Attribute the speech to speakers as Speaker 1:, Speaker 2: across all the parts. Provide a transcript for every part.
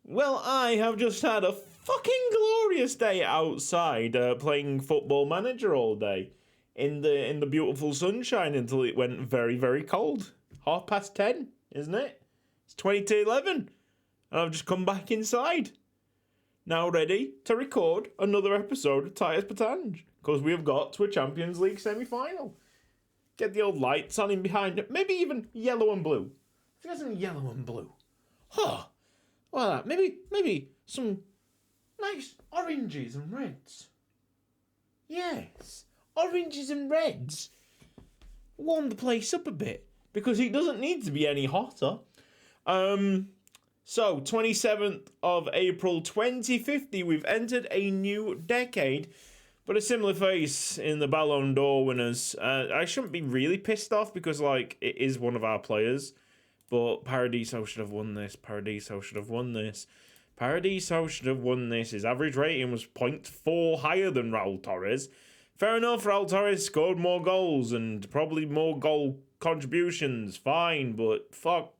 Speaker 1: Well, I have just had a fucking glorious day outside playing Football Manager all day in the beautiful sunshine until it went very, very cold. 10:30, isn't it? It's 20 to 11, and I've just come back inside. Now ready to record another episode of Titus Pétange, because we have got to a Champions League semi-final. Get the old lights on in behind it, maybe even yellow and blue. Let's get some yellow and blue. Huh. Well, maybe some nice oranges and reds. Yes, oranges and reds. Warm the place up a bit, because it doesn't need to be any hotter. So, 27th of April 2050, we've entered a new decade, but a similar face in the Ballon d'Or winners. I shouldn't be really pissed off because, it is one of our players. But Paradiso should have won this. Paradiso should have won this. Paradiso should have won this. His average rating was 0.4 higher than Raul Torres. Fair enough, Raul Torres scored more goals and probably more goal contributions. Fine, but fuck.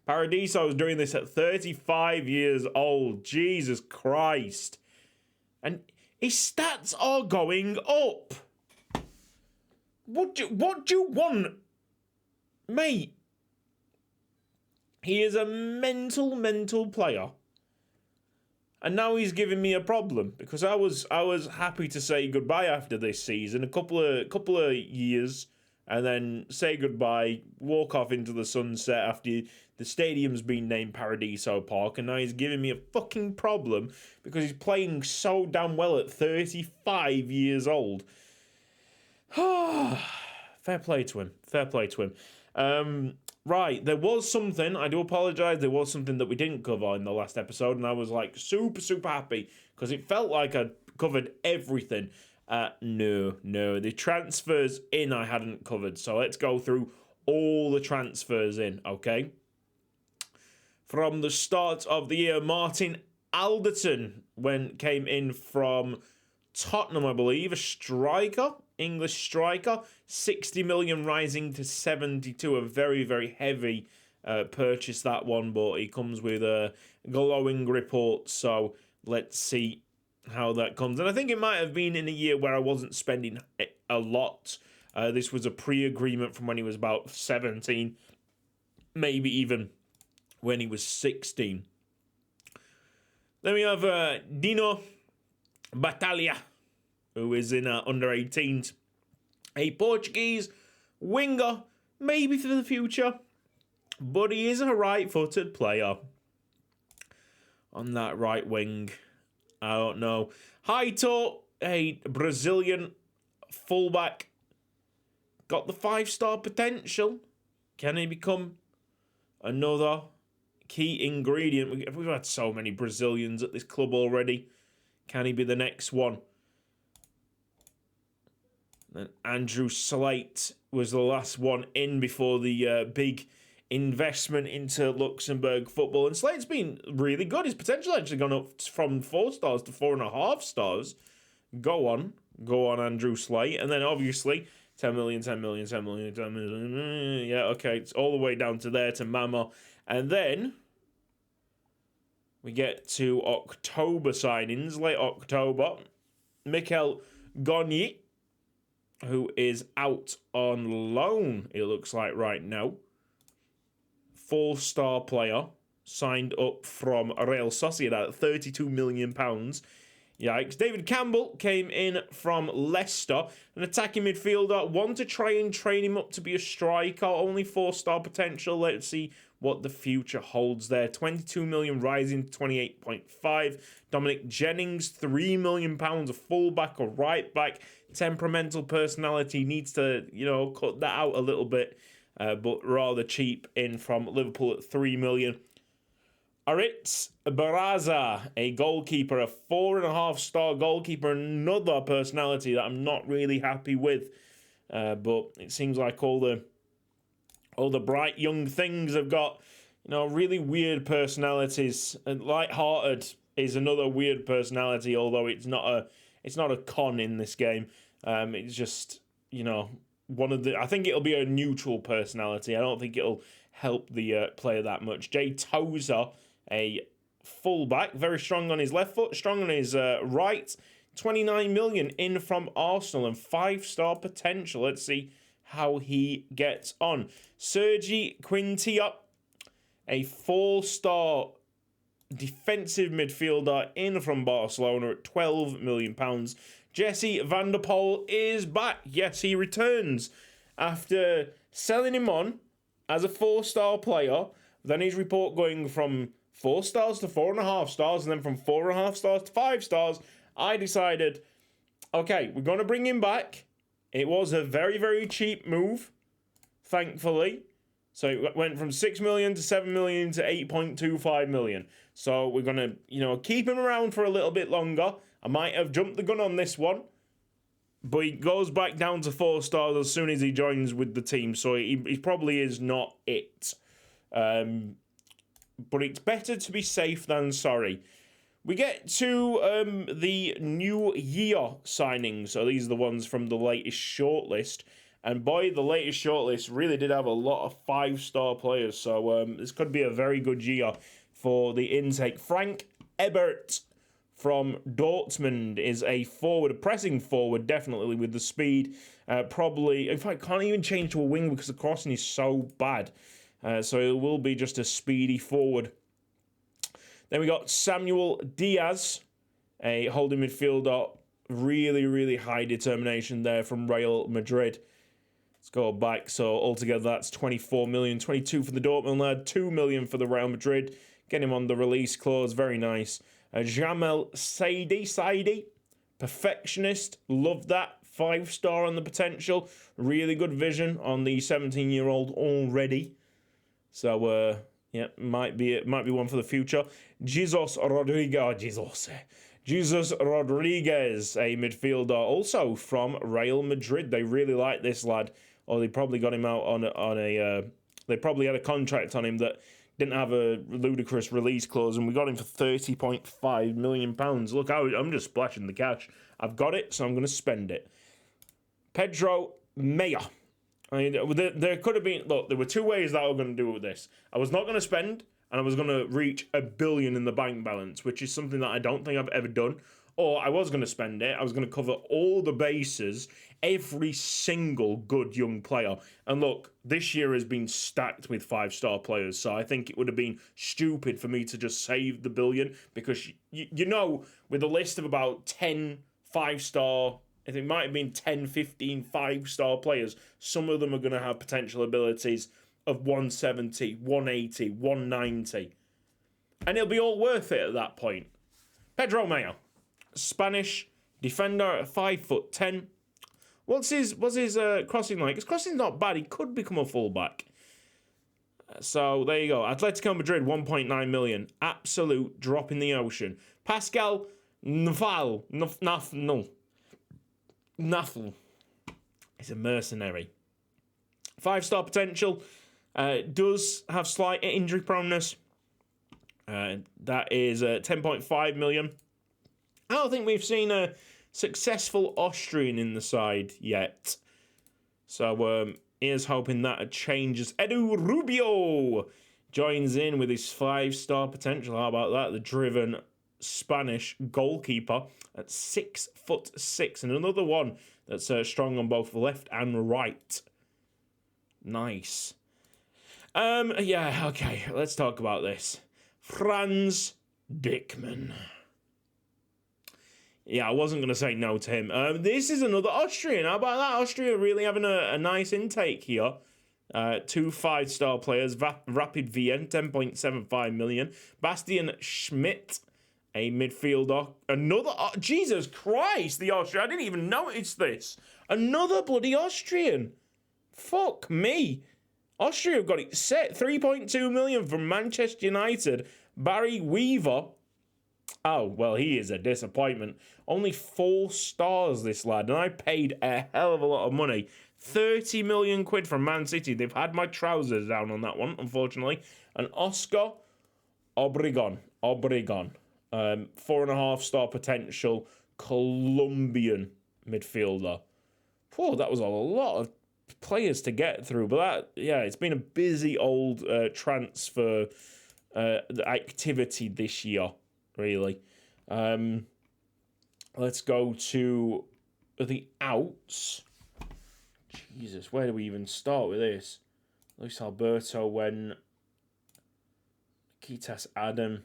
Speaker 1: Paradiso's doing this at 35 years old. Jesus Christ. And his stats are going up. What do you want, mate? He is a mental player. And now he's giving me a problem because I was happy to say goodbye after this season, a couple of years, and then say goodbye, walk off into the sunset after the stadium's been named Paradiso Park, and now he's giving me a fucking problem because he's playing so damn well at 35 years old. Fair play to him. Fair play to him. Right, there was something, I do apologise, there was something that we didn't cover in the last episode, and I was super happy, because it felt like I'd covered everything. No, the transfers in I hadn't covered, so let's go through all the transfers in, okay? From the start of the year, Martin Alderton came in from Tottenham, I believe, a striker, English striker, 60 million rising to 72, a very, very heavy purchase, that one, but he comes with a glowing report, so let's see how that comes. And I think it might have been in a year where I wasn't spending a lot. This was a pre-agreement from when he was about 17, maybe even when he was 16. Then we have Dino Battaglia, who is in under 18s. A Portuguese winger, maybe for the future, but he is a right-footed player on that right wing. I don't know. Haito, a Brazilian fullback, got the 5-star potential. Can he become another key ingredient? We've had so many Brazilians at this club already. Can he be the next one? And Andrew Slate was the last one in before the big investment into Luxembourg football. And Slate's been really good. His potential actually gone up from 4 stars to 4.5 stars. Go on, Andrew Slate. And then obviously 10 million. Yeah, okay, it's all the way down to there to Mama. And then we get to October signings, late October. Mikel Gogni, who is out on loan, it looks like right now. 4-star player, signed up from Real Sociedad at £32 million. Yikes. David Campbell came in from Leicester, an attacking midfielder. Want to try and train him up to be a striker, only 4-star potential. Let's see what the future holds there. 22 million rising to 28.5. Dominic Jennings, £3 million, a fullback, a right back. Temperamental personality, needs to, cut that out a little bit, but rather cheap in from Liverpool at 3 million. Aritz Baraza, a goalkeeper, a 4.5-star goalkeeper, another personality that I'm not really happy with, but it seems like all the bright young things have got, really weird personalities. And Lighthearted is another weird personality, although it's not a con in this game. It's just, one of the. I think it'll be a neutral personality. I don't think it'll help the player that much. Jay Tozer, a fullback. Very strong on his left foot, strong on his right. 29 million in from Arsenal and 5-star potential. Let's see how he gets on. Sergi Quintia, a 4-star defensive midfielder in from Barcelona at £12 million. Jesse Van der Poel is back. Yes, he returns after selling him on as a 4-star player. Then his report going from 4 stars to 4.5 stars, and then from 4.5 stars to 5 stars. I decided, okay, we're going to bring him back. It was a very, very cheap move, thankfully. So it went from 6 million to 7 million to 8.25 million. So we're going to, keep him around for a little bit longer. I might have jumped the gun on this one, but he goes back down to 4 stars as soon as he joins with the team. So he probably is not it. But it's better to be safe than sorry. We get to the new year signings. So these are the ones from the latest shortlist. And boy, the latest shortlist really did have a lot of 5-star players. So this could be a very good year for the intake. Frank Ebert from Dortmund is a forward, a pressing forward, definitely with the speed. Probably, in fact, can't even change to a wing because the crossing is so bad. So it will be just a speedy forward. Then we got Samuel Diaz, a holding midfielder. Really, really high determination there from Real Madrid. Let's go back. So altogether, that's 24 million. 22 for the Dortmund lad, 2 million for the Real Madrid. Get him on the release clause. Very nice. Jamel Saidi, perfectionist. Love that. 5-star on the potential. Really good vision on the 17-year-old already. So, might be one for the future. Jesus Rodriguez, a midfielder, also from Real Madrid. They really like this lad, or they probably got him out on a. They probably had a contract on him that didn't have a ludicrous release clause, and we got him for £30.5 million. Look, I'm just splashing the cash. I've got it, so I'm going to spend it. Pedro Maya. I mean, there could have been... Look, there were 2 ways that I was going to do with this. I was not going to spend, and I was going to reach $1 billion in the bank balance, which is something that I don't think I've ever done. Or I was going to spend it. I was going to cover all the bases, every single good young player. And look, this year has been stacked with 5-star players, so I think it would have been stupid for me to just save the $1 billion, because, with a list of about 10 5-star... I think it might have been 10, 15 5-star players. Some of them are going to have potential abilities of 170, 180, 190. And it'll be all worth it at that point. Pedro Mayo, Spanish defender at 5'10". What's his crossing like? His crossing's not bad. He could become a fullback. So there you go. Atletico Madrid, 1.9 million. Absolute drop in the ocean. Pascal Nafal. Nothing. He's a mercenary. 5-star potential. Does have slight injury proneness. That is 10.5 million. I don't think we've seen a successful Austrian in the side yet. So here's hoping that changes. Edu Rubio joins in with his 5-star potential. How about that? The driven Spanish goalkeeper at 6'6", and another one that's strong on both left and right. Nice. Okay, let's talk about this. Franz Dickmann. Yeah, I wasn't going to say no to him. This is another Austrian. How about that? Austria really having a nice intake here. 2 5-star players. Rapid Wien, 10.75 million. Bastian Schmidt, a midfielder. Another... Jesus Christ, the Austrian. I didn't even notice this. Another bloody Austrian. Fuck me. Austria have got it set. 3.2 million from Manchester United. Barry Weaver. Oh, well, he is a disappointment. Only 4 stars, this lad. And I paid a hell of a lot of money. 30 million quid from Man City. They've had my trousers down on that one, unfortunately. And Oscar Obregon. 4.5-star potential Colombian midfielder. Whoa, that was a lot of players to get through. But it's been a busy old transfer the activity this year, really. Let's go to the outs. Jesus, where do we even start with this? Luis Alberto when Nikitas Adam.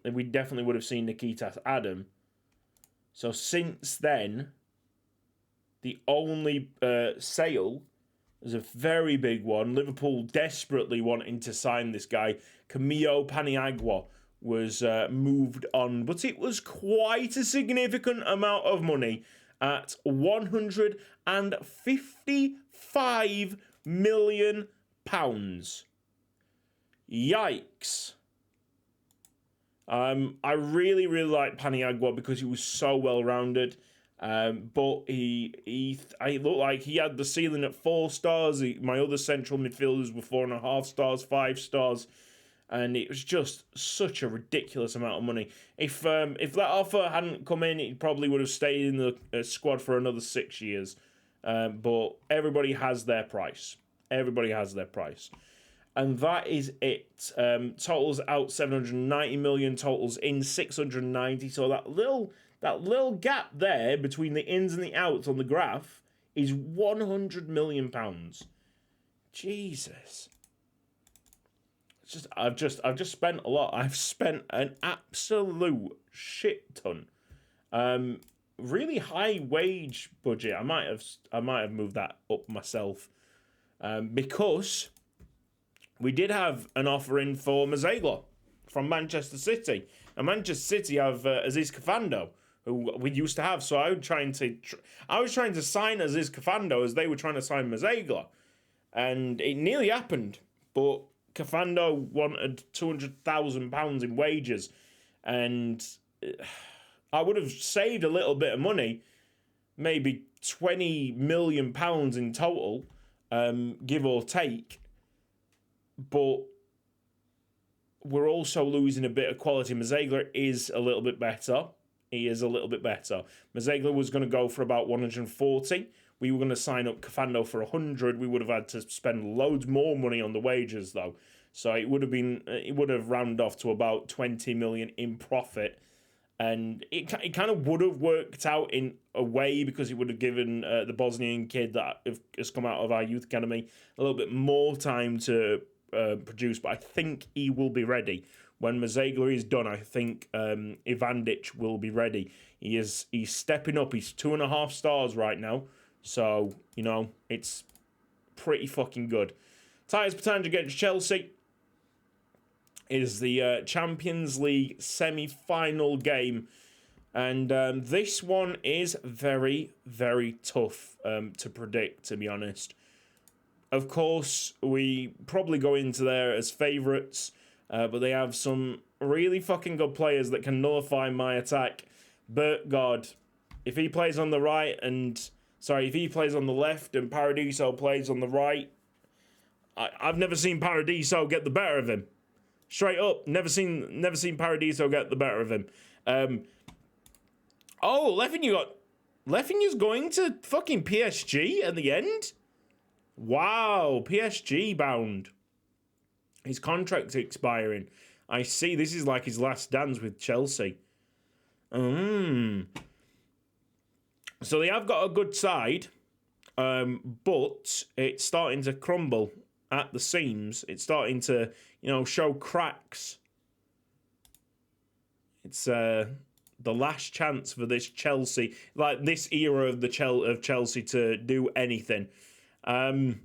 Speaker 1: We definitely would have seen Nikitas Adam. So since then, the only sale is a very big one. Liverpool desperately wanting to sign this guy. Camillo Paniagua was moved on, but it was quite a significant amount of money at £155 million. Yikes. I really like Paniagua because he was so well-rounded. But he looked like he had the ceiling at 4 stars. My other central midfielders were 4.5 stars, 5 stars. And it was just such a ridiculous amount of money. If that offer hadn't come in, he probably would have stayed in the squad for another 6 years. But everybody has their price. Everybody has their price. And that is it. Totals out 790 million, totals in 690. So that little gap there between the ins and the outs on the graph is £100 million. Jesus. I've just spent a lot. I've spent an absolute shit ton. Really high wage budget. I might have moved that up myself. Because we did have an offer in for Mazzaglia from Manchester City. And Manchester City have Aziz Kafando, who we used to have. So I was trying to sign Aziz Kafando as they were trying to sign Mazzaglia. And it nearly happened. But Kafando wanted £200,000 in wages. And I would have saved a little bit of money. Maybe £20 million in total, give or take. But we're also losing a bit of quality. Mazzaglia is a little bit better. He is a little bit better. Mazzaglia was going to go for about 140. We were going to sign up Kafando for 100. We would have had to spend loads more money on the wages, though. So it would have rounded off to about 20 million in profit. And it kind of would have worked out in a way because it would have given the Bosnian kid that has come out of our youth academy a little bit more time to produce, but I think he will be ready. When Mazzaglia is done, I think Ivandic will be ready. He's stepping up. He's 2.5 stars right now. So, it's pretty fucking good. Titus Pétange against Chelsea is the Champions League semi-final game. And this one is very, very tough to predict, to be honest. Of course, we probably go into there as favourites, but they have some really fucking good players that can nullify my attack. But God, if he plays on the right if he plays on the left and Paradiso plays on the right, I've never seen Paradiso get the better of him. Straight up, never seen Paradiso get the better of him. Lefinya's going to fucking PSG at the end? Wow, PSG bound. His contract's expiring. I see, this is like his last dance with Chelsea. So they have got a good side, but it's starting to crumble at the seams. It's starting to, show cracks. It's the last chance for this Chelsea, like this era of Chelsea to do anything. For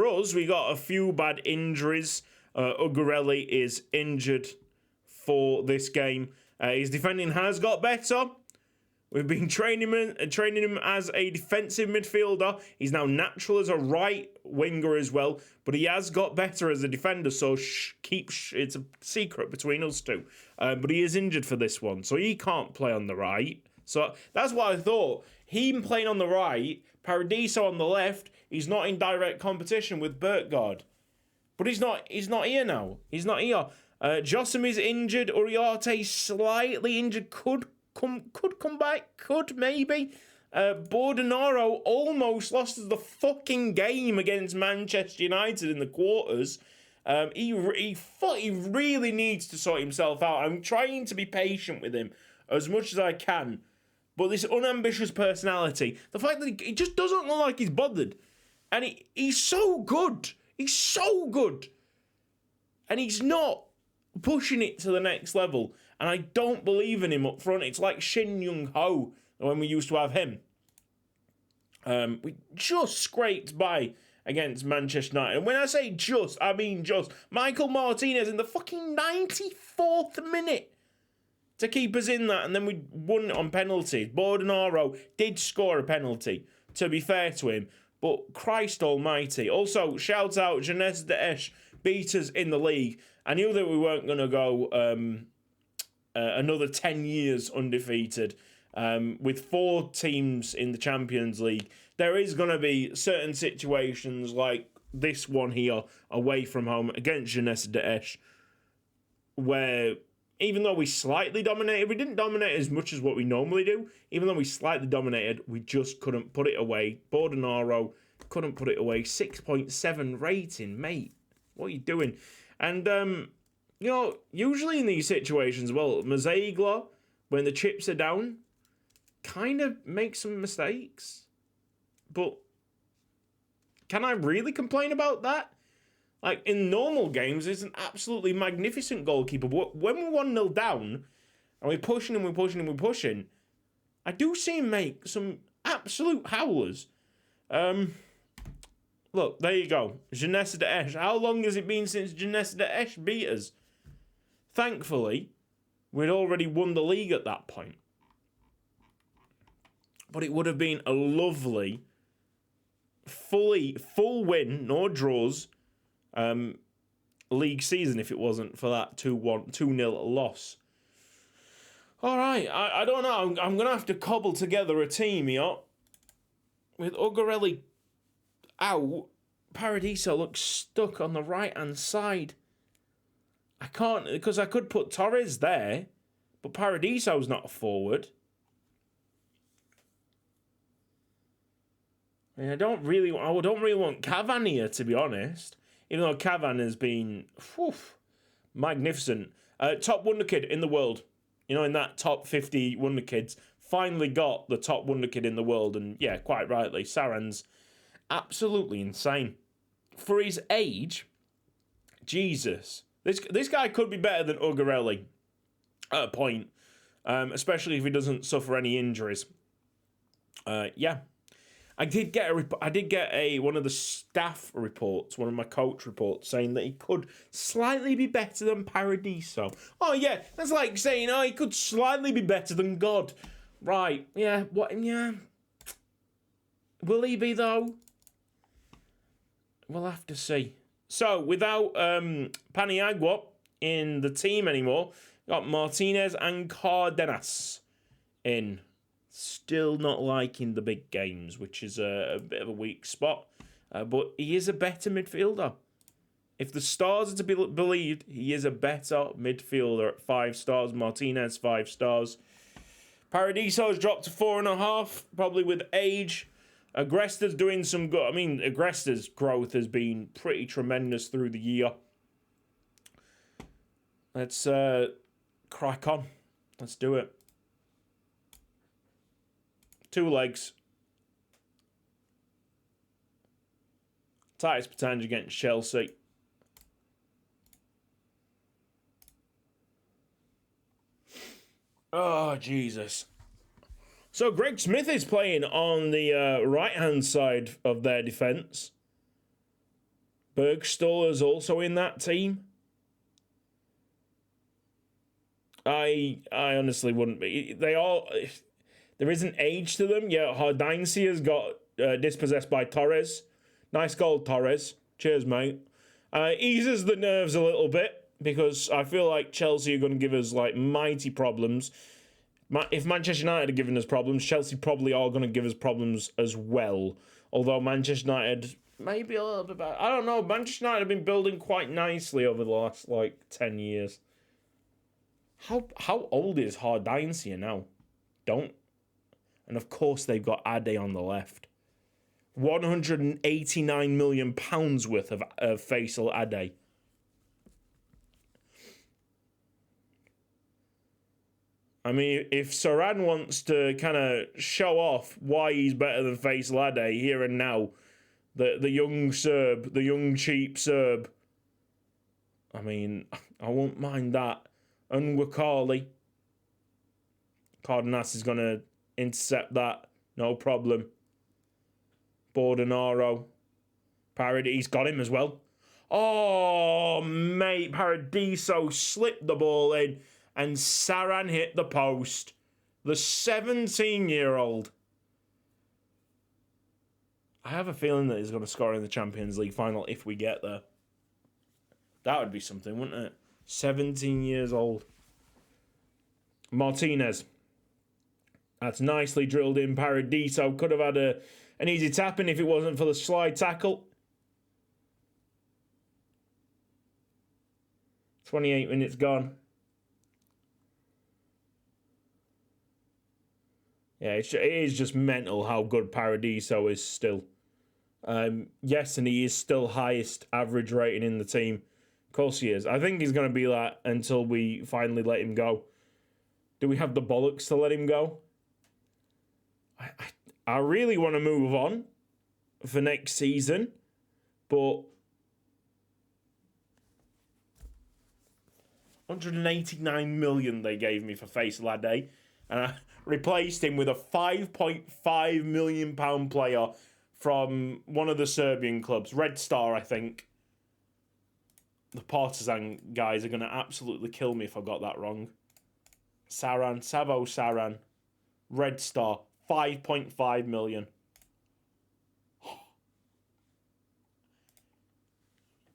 Speaker 1: us, we got a few bad injuries. Ugarelli is injured for this game. His defending has got better. We've been training him as a defensive midfielder. He's now natural as a right winger as well, but he has got better as a defender, so it's a secret between us two. But he is injured for this one, so he can't play on the right. So that's what I thought. Him playing on the right, Paradiso on the left, he's not in direct competition with Bertgaard. But he's not here now. He's not here. Jossam is injured. Uriarte slightly injured. Could come back. Could maybe. Bordenaro almost lost the fucking game against Manchester United in the quarters. He really needs to sort himself out. I'm trying to be patient with him as much as I can. But this unambitious personality, the fact that he just doesn't look like he's bothered. And he's so good. He's so good. And he's not pushing it to the next level. And I don't believe in him up front. It's like Shin Young-ho when we used to have him. We just scraped by against Manchester United. And when I say just, I mean just. Michael Martinez in the fucking 94th minute to keep us in that. And then we won it on penalties. Bordenaro did score a penalty, to be fair to him. But Christ almighty. Also, shout out, Jeunesse d'Esch beat us in the league. I knew that we weren't going to go another 10 years undefeated. With 4 teams in the Champions League, there is going to be certain situations like this one here, away from home against Jeunesse d'Esch, where even though we slightly dominated, we didn't dominate as much as what we normally do. Even though we slightly dominated, we just couldn't put it away. Bordenaro couldn't put it away. 6.7 rating, mate. What are you doing? And, usually in these situations, well, Mazegla, when the chips are down, kind of makes some mistakes. But can I really complain about that? Like, in normal games, he's an absolutely magnificent goalkeeper. But when we're 1-0 down, and we're pushing and we're pushing and we're pushing, I do see him make some absolute howlers. Look, there you go. Jeunesse d'Esch. How long has it been since Jeunesse d'Esch beat us? Thankfully, we'd already won the league at that point. But it would have been a lovely, full win, no draws, league season if it wasn't for that 2-0 loss. All right, I don't know. I'm going to have to cobble together a team here. With Ugarelli out, Paradiso looks stuck on the right-hand side. I can't, because I could put Torres there, but Paradiso's not a forward. I don't really want Cavan here, to be honest. Even though Cavan has been magnificent. Top wonder kid in the world. In that top 50 wonder kids. Finally got the top wonder kid in the world. And yeah, quite rightly. Saran's absolutely insane. For his age, Jesus. This guy could be better than Ugarelli at a point. Especially if he doesn't suffer any injuries. Yeah. I did get one of the staff reports, one of my coach reports, saying that he could slightly be better than Paradiso. Oh yeah, that's like saying, he could slightly be better than God. Right, yeah, what, yeah. Will he be though? We'll have to see. So, without Paniagua in the team anymore, got Martinez and Cardenas in. Still not liking the big games, which is a bit of a weak spot. But he is a better midfielder. If the stars are to be believed, he is a better midfielder at 5 stars. Martinez, 5 stars. Paradiso's dropped to 4.5, probably with age. Agresta's doing some good. I mean, Agresta's growth has been pretty tremendous through the year. Let's crack on. Let's do it. 2 legs. Titus Pétange against Chelsea. Oh, Jesus. So Greg Smith is playing on the right-hand side of their defence. Bergstall is also in that team. I honestly wouldn't be. They all... There isn't age to them. Yeah, Hardainsey has got dispossessed by Torres. Nice goal, Torres. Cheers, mate. Eases the nerves a little bit because I feel like Chelsea are going to give us like mighty problems. If Manchester United are giving us problems, Chelsea probably are going to give us problems as well. Although Manchester United maybe a little bit better. I don't know. Manchester United have been building quite nicely over the last 10 years. How old is Hardainsey now? And of course they've got Ade on the left. £189 million worth of Faisal Ade. I mean, if Saran wants to kind of show off why he's better than Face Lade here and now, the young Serb, the young cheap Serb, I mean, I won't mind that. Unwakali. Cardenas is going to intercept that. No problem. Bordenaro. He's got him as well. Oh, mate. Paradiso slipped the ball in and Saran hit the post. The 17-year-old. I have a feeling that he's going to score in the Champions League final if we get there. That would be something, wouldn't it? 17 years old. Martinez. That's nicely drilled in. Paradiso could have had an easy tap-in if it wasn't for the slide tackle. 28 minutes gone. Yeah, it is just mental how good Paradiso is still. Yes, and he is still highest average rating in the team. Of course he is. I think he's going to be that until we finally let him go. Do we have the bollocks to let him go? I really want to move on for next season, but 189 million they gave me for Face Lade, and I replaced him with a £5.5 million player from one of the Serbian clubs, Red Star, I think. The Partizan guys are going to absolutely kill me if I got that wrong. Savo Saran, Red Star, 5.5 million.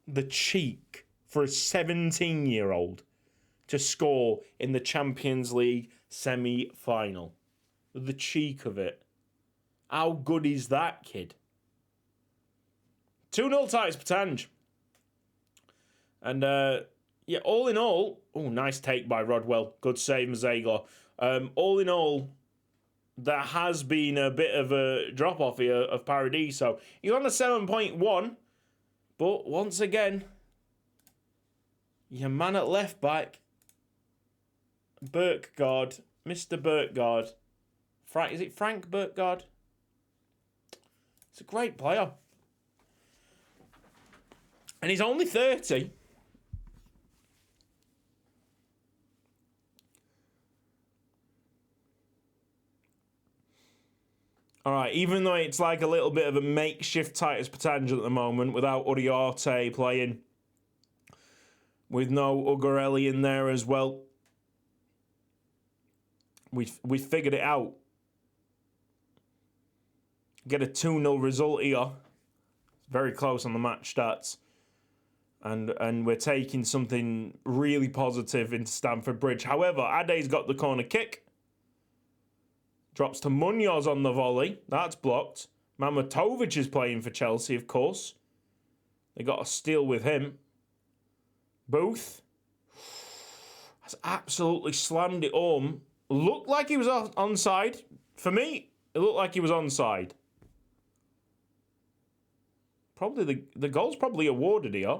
Speaker 1: The cheek for a 17-year-old to score in the Champions League semi-final. The cheek of it. How good is that kid? 2-0 Titus Pétange. And, yeah, all in all... Oh, nice take by Rodwell. Good save, Mazagor. All in all, there has been a bit of a drop-off here of Paradiso. He's on a 7.1. But, once again, your man at left-back, Berkgaard, Mr. Berkgaard. Is it Frank Berkgaard? It's a great player. And he's only 30. All right, even though it's like a little bit of a makeshift Titus Pétange at the moment, without Uriarte playing, with no Ugarelli in there as well, we figured it out. Get a 2-0 result here. Very close on the match stats. And we're taking something really positive into Stamford Bridge. However, Ade's got the corner kick. Drops to Munoz on the volley. That's blocked. Mamatovic is playing for Chelsea, of course. They got a steal with him. Booth has absolutely slammed it home. Looked like he was onside. For me, it looked like he was onside. Probably the goal's probably awarded here.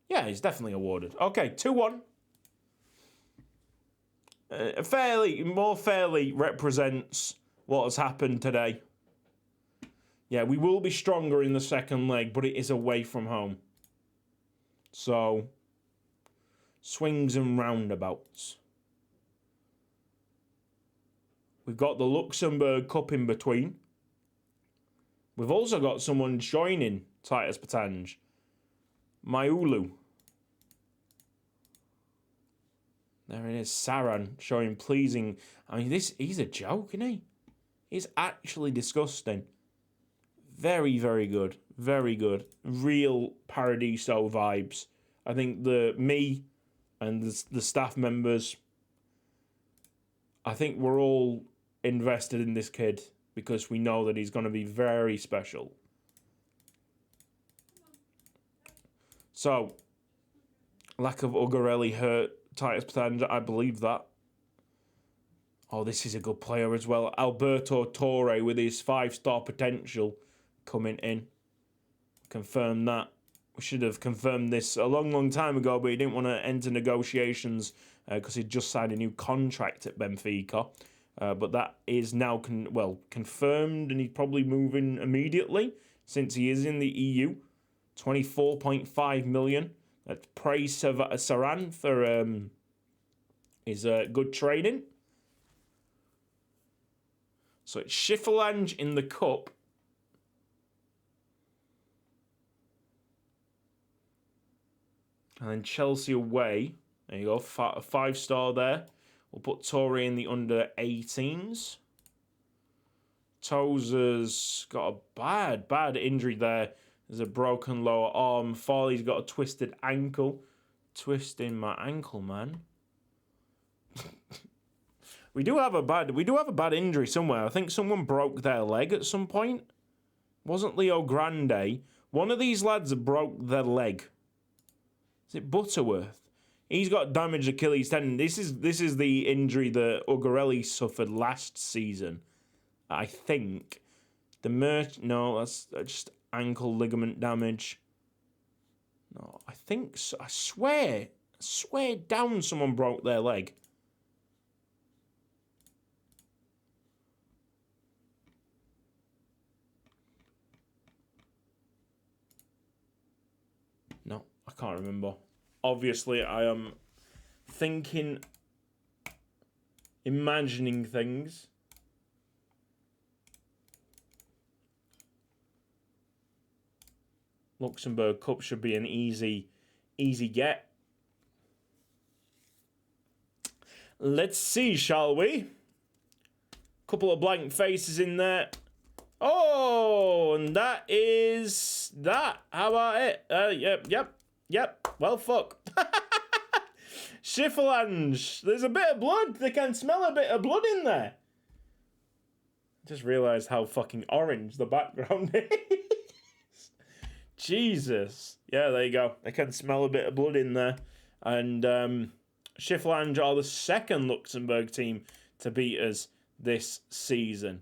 Speaker 1: Yeah, he's definitely awarded. Okay, 2-1. More fairly represents what has happened today. Yeah, we will be stronger in the second leg, but it is away from home. So, swings and roundabouts. We've got the Luxembourg Cup in between. We've also got someone joining Titus Pétange. Maulu. There it is, Saran, showing pleasing... I mean, he's a joke, isn't he? He's actually disgusting. Very, very good. Very good. Real Paradiso vibes. I think me and the staff members, I think we're all invested in this kid because we know that he's going to be very special. So, lack of Ugarelli hurt Titus Pétange, I believe that. Oh, this is a good player as well. Alberto Torre with his 5-star potential coming in. Confirm that. We should have confirmed this a long, long time ago, but he didn't want to enter negotiations because he'd just signed a new contract at Benfica. But that is now confirmed, and he's probably moving immediately since he is in the EU. 24.5 million. That's praise Saran for his good training. So it's Schifferlange in the cup. And then Chelsea away. There you go, a 5-star there. We'll put Torre in the under 18s. Tozer's got a bad injury there. There's a broken lower arm. Farley's got a twisted ankle. Twisting my ankle, man. We do have a bad injury somewhere. I think someone broke their leg at some point. Wasn't Leo Grande. One of these lads broke their leg. Is it Butterworth? He's got damaged Achilles tendon. This is the injury that Ugarelli suffered last season. I think. No, that's just ankle ligament damage. No, I think so. I swear down someone broke their leg. No, I can't remember. Obviously, I am thinking, imagining things. Luxembourg Cup should be an easy get. Let's see, shall we? Couple of blank faces in there. Oh, and that is that. How about it? Yep. Well, fuck. Schifferlange. There's a bit of blood. They can smell a bit of blood in there. Just realised how fucking orange the background is. Jesus. Yeah, there you go. They can smell a bit of blood in there. And Schifferlange are the second Luxembourg team to beat us this season.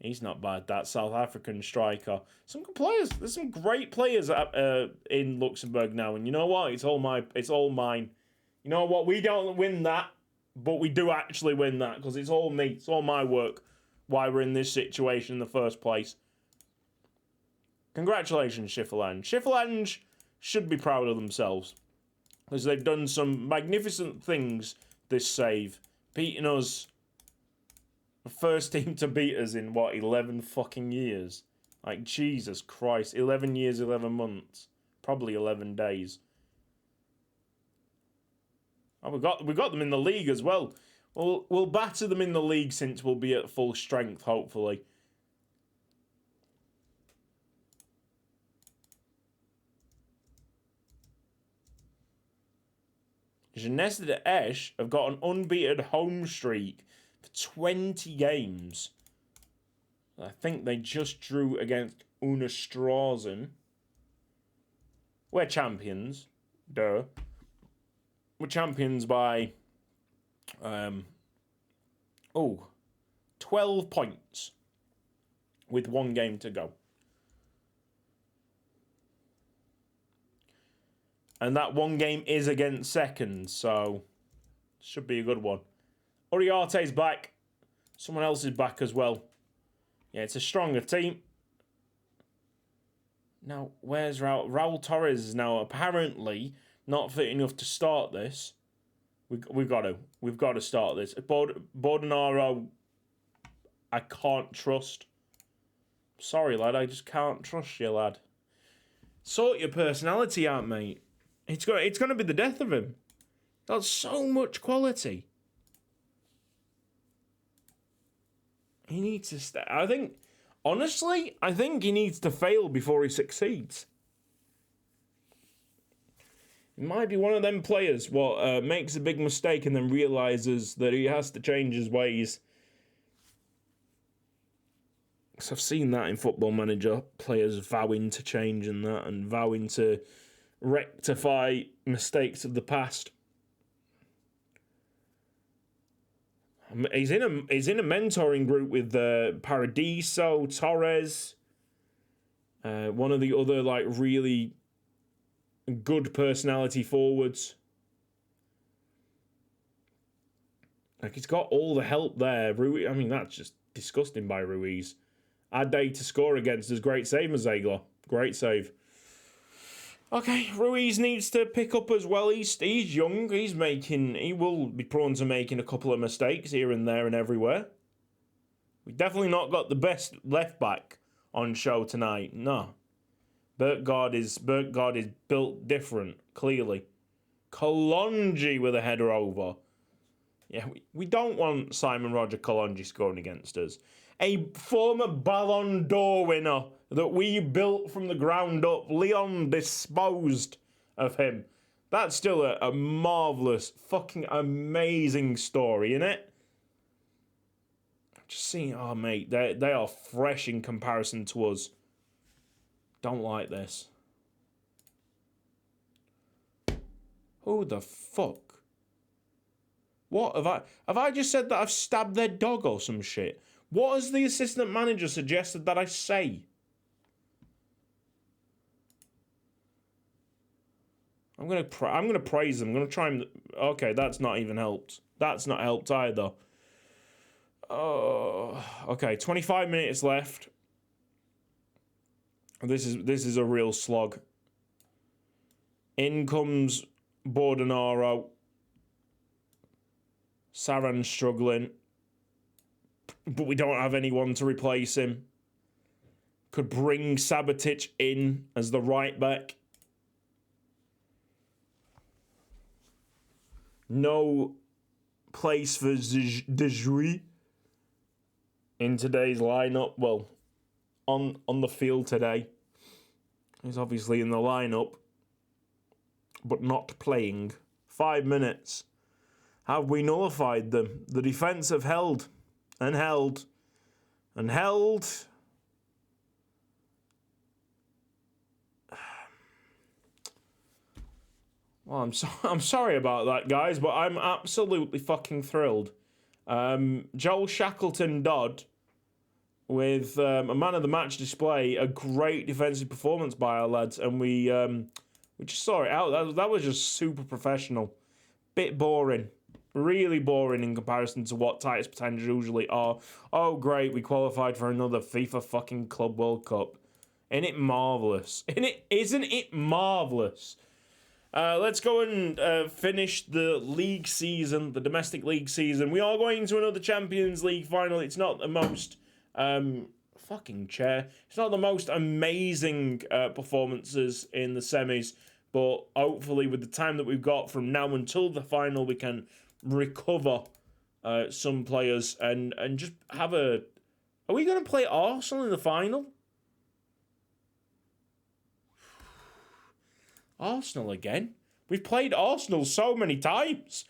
Speaker 1: He's not bad, that South African striker. Some good players. There's some great players in Luxembourg now. And you know what? It's all mine. You know what? We don't win that, but we do actually win that because it's all me. It's all my work. Why we're in this situation in the first place. Congratulations, Schifferlange. Schifferlange should be proud of themselves because they've done some magnificent things this save, beating us. The first team to beat us in, 11 fucking years? Like, Jesus Christ. 11 years, 11 months. Probably 11 days. Oh, we got them in the league as well. We'll batter them in the league since we'll be at full strength, hopefully. Jeunesse d'Esch have got an unbeaten home streak for 20 games. I think they just drew against Unerstraßen. We're champions. Duh. We're champions by 12 points with one game to go. And that one game is against second, so should be a good one. Uriarte's back. Someone else is back as well. Yeah, it's a stronger team. Now, where's Raul? Raul Torres is now apparently not fit enough to start this. We've got to start this. Bordenaro, I can't trust. Sorry, lad, I just can't trust you, lad. Sort your personality out, mate. It's going to be the death of him. Got so much quality. He needs to stay. Honestly, I think he needs to fail before he succeeds. He might be one of them players what makes a big mistake and then realises that he has to change his ways. Because I've seen that in Football Manager, players vowing to change and that, and vowing to rectify mistakes of the past. He's in a mentoring group with Paradiso, Torres, one of the other really good personality forwards. Like, he's got all the help there. Ruiz, I mean, that's just disgusting by Ruiz. Ade to score against us. Great save, Mazegla. Great save. Okay, Ruiz needs to pick up as well. He's young. He will be prone to making a couple of mistakes here and there and everywhere. We've definitely not got the best left back on show tonight. No. Bertgaard is built different, clearly. Kalonji with a header over. Yeah, we don't want Simon Roger Kalonji scoring against us. A former Ballon d'Or winner that we built from the ground up. Leon disposed of him. That's still a marvellous, fucking amazing story, isn't it? Just seeing, oh mate, they are fresh in comparison to us. Don't like this. Who the fuck? What have I just said that I've stabbed their dog or some shit? What has the assistant manager suggested that I say? I'm gonna praise them. I'm gonna try and okay. That's not even helped. That's not helped either. Oh, okay. 25 minutes left. This is a real slog. In comes Bordenaro. Saran's struggling. But we don't have anyone to replace him. Could bring Sabatic in as the right back. No place for Dejouy in today's lineup. Well, on the field today. He's obviously in the lineup, but not playing. 5 minutes. Have we nullified them? The defence have held and held and held. Well, I'm sorry about that, guys, but I'm absolutely fucking thrilled. Joel Shackleton Dodd with a man of the match display, a great defensive performance by our lads, and we just saw it out. That was just super professional. Bit boring. Really boring in comparison to what Titus Pétange usually are. Oh, great, we qualified for another FIFA fucking Club World Cup. Isn't it marvellous? Isn't it marvellous? Let's go and finish the league season, the domestic league season. We are going to another Champions League final. It's not the most... fucking chair. It's not the most amazing performances in the semis, but hopefully with the time that we've got from now until the final, we can recover some players and just have a... Are we going to play Arsenal in the final? Arsenal again? We've played Arsenal so many times.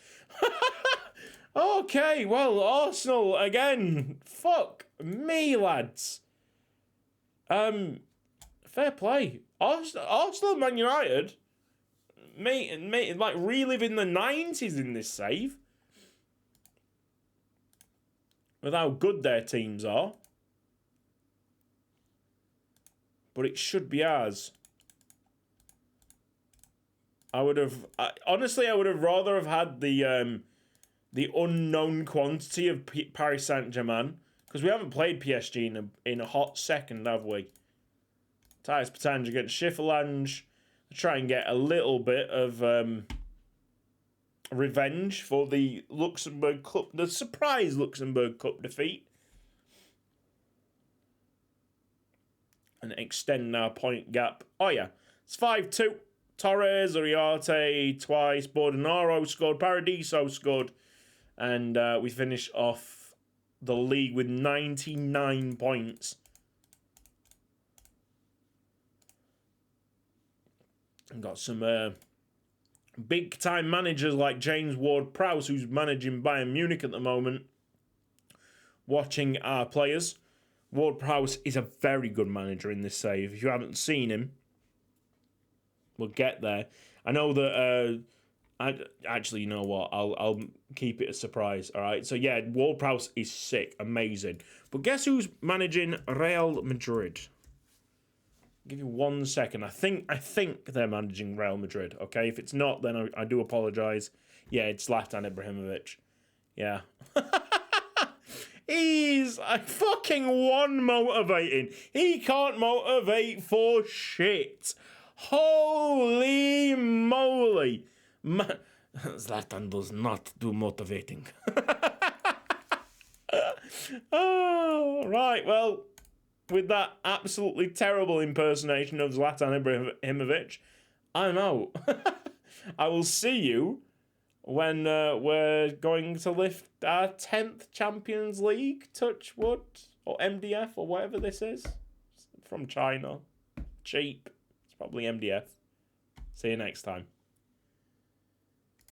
Speaker 1: Okay, well, Arsenal again. Fuck me, lads. Fair play. Arsenal, Man United, mate, like reliving the 90s in this save. With how good their teams are. But it should be ours. Honestly, I would have rather have had the unknown quantity of Paris Saint-Germain, because we haven't played PSG in a hot second, have we? Titus Pétange against Schifferlange. Try and get a little bit of revenge for the Luxembourg Cup, the surprise Luxembourg Cup defeat. And extend our point gap. Oh yeah, it's 5-2. Torres, Uriarte twice, Bordenaro scored, Paradiso scored, and we finish off the league with 99 points. And got some big-time managers like James Ward-Prowse, who's managing Bayern Munich at the moment, watching our players. Ward-Prowse is a very good manager in this save. If you haven't seen him, we'll get there. I know that... actually, you know what? I'll keep it a surprise, all right? So, yeah, Ward-Prowse is sick. Amazing. But guess who's managing Real Madrid? give you 1 second. I think they're managing Real Madrid. Okay, if it's not, then I do apologise. Yeah, it's Zlatan Ibrahimovic. Yeah. He's fucking motivating. He can't motivate for shit. Holy moly. Zlatan does not do motivating. Oh, right, well, with that absolutely terrible impersonation of Zlatan Ibrahimovic, I'm out. I will see you when we're going to lift our 10th Champions League, touch wood, or MDF, or whatever this is, from China. Cheap. It's probably MDF. See you next time.